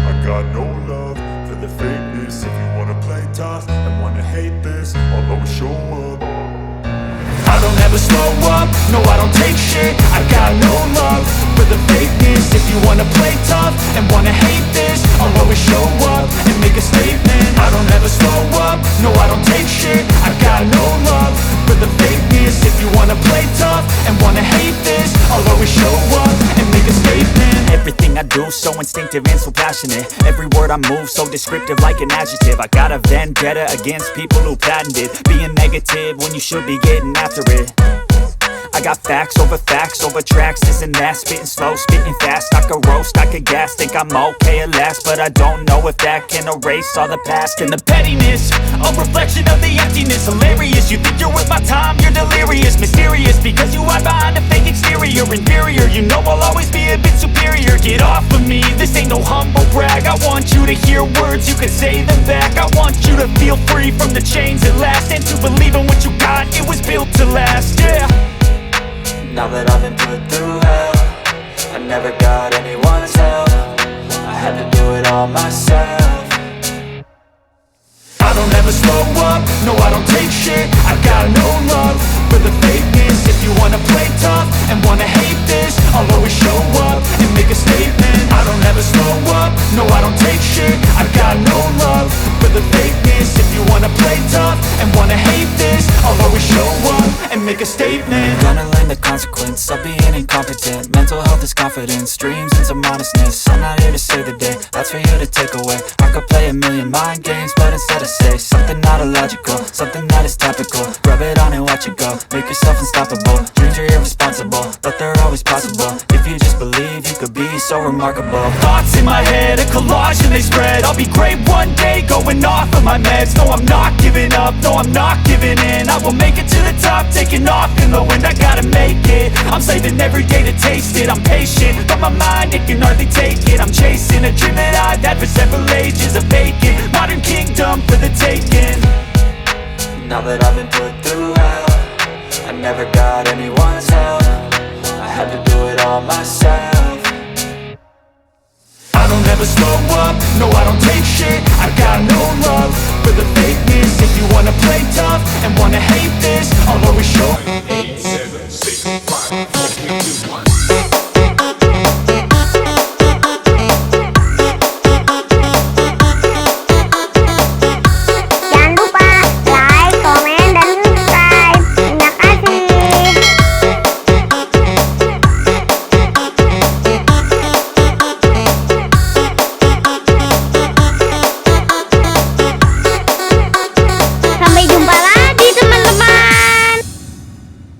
I got no love for the fakeness. If you wanna play tough and wanna hate this, I'll always show up. I don't ever slow up, no I don't take shit. I got no love for the fakeness. If you wanna play tough and wanna hate this, I'll always show up and make a statement. I don't ever slow up, no I don't take shit. I got no love for the fakeness. If you wanna play tough and wanna hate this, I'll always show up and make a statement. Everything I do so instinctive and so passionate. Every word I move so descriptive like an adjective. I got a vendetta against people who patented being negative when you should be getting after it. I got facts over tracks, this and that. Spitting slow, spitting fast. I could roast, I could gas. Think I'm okay at last, but I don't know if that can erase all the past. And the pettiness, a reflection of the emptiness. Hilarious, you think you're worth my time, you're delirious. Mysterious, because you hide behind a fake exterior. Inferior, you know I'll always be a bit superior. Get off of me, this ain't no humble brag. I want you to hear words, you can say them back. I want you to feel free from the chains at last, and to believe in what you got, it was built to last, yeah. Now that I've been put through hell, I never got anyone's help. I had to do it all myself. I don't ever slow up, no I don't take shit. I got no love for the fakeness. If you wanna play tough and wanna hate this, I'll always show up and make a statement. I don't ever slow up, no I don't take shit. I got no love for the fakeness. If you wanna play tough and wanna hate this, I'll always show up and make a statement. Gonna learn the consequence of being incompetent. Mental health is confidence, dreams and some modestness. I'm not here to save the day, that's for you to take away. I could play a million mind games, but instead I say something not illogical, something that is topical. Rub it on and watch it go, make yourself unstoppable. Dreams are irresponsible, but they're always possible. If you just believe, you could be so remarkable. Thoughts in my head, a collage and they spread. I'll be great one day, going off of my meds. No, I'm not giving up, no, I'm not giving in. I will make it to the top, taking off in the wind. I gotta make it, I'm saving every day to taste it. I'm patient, but my mind, it can hardly take it. I'm chasing a dream that I've had for several ages. A vacant, modern kingdom for the taking. Now that I've been put through hell, I never got anyone's help. I had to do it all myself. I don't ever slow up, no I